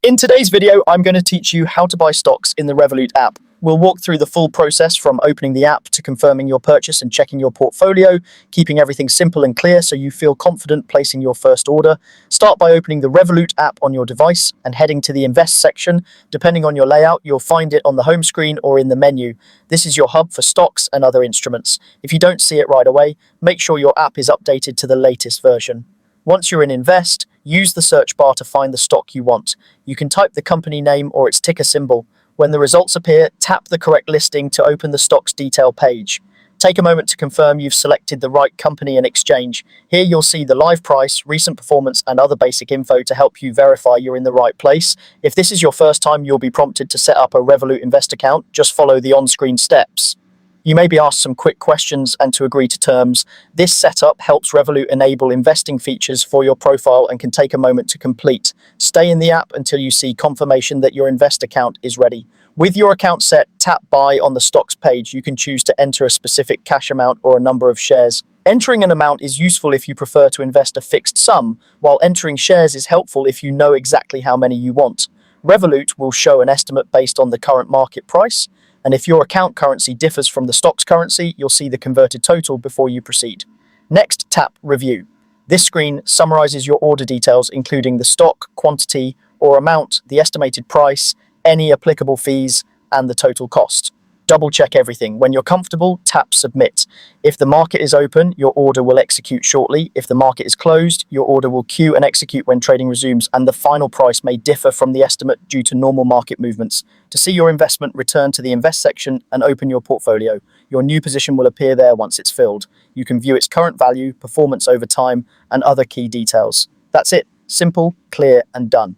In today's video, I'm going to teach you how to buy stocks in the Revolut app. We'll walk through the full process from opening the app to confirming your purchase and checking your portfolio, keeping everything simple and clear so you feel confident placing your first order. Start by opening the Revolut app on your device and heading to the Invest section. Depending on your layout, you'll find it on the home screen or in the menu. This is your hub for stocks and other instruments. If you don't see it right away, make sure your app is updated to the latest version. Once you're in Invest, use the search bar to find the stock you want. You can type the company name or its ticker symbol. When the results appear, tap the correct listing to open the stock's detail page. Take a moment to confirm you've selected the right company and exchange. Here you'll see the live price, recent performance, and other basic info to help you verify you're in the right place. If this is your first time, you'll be prompted to set up a Revolut Invest account. Just follow the on-screen steps. You may be asked some quick questions and to agree to terms. This setup helps Revolut enable investing features for your profile and can take a moment to complete. Stay in the app until you see confirmation that your Invest account is ready. With your account set, tap Buy on the stocks page. You can choose to enter a specific cash amount or a number of shares. Entering an amount is useful if you prefer to invest a fixed sum, while entering shares is helpful if you know exactly how many you want. Revolut will show an estimate based on the current market price, and if your account currency differs from the stock's currency, you'll see the converted total before you proceed. Next, tap Review. This screen summarizes your order details, including the stock, quantity, or amount, the estimated price, any applicable fees, and the total cost. Double-check everything. When you're comfortable, tap Submit. If the market is open, your order will execute shortly. If the market is closed, your order will queue and execute when trading resumes, and the final price may differ from the estimate due to normal market movements. To see your investment, return to the Invest section and open your portfolio. Your new position will appear there once it's filled. You can view its current value, performance over time, and other key details. That's it. Simple, clear, and done.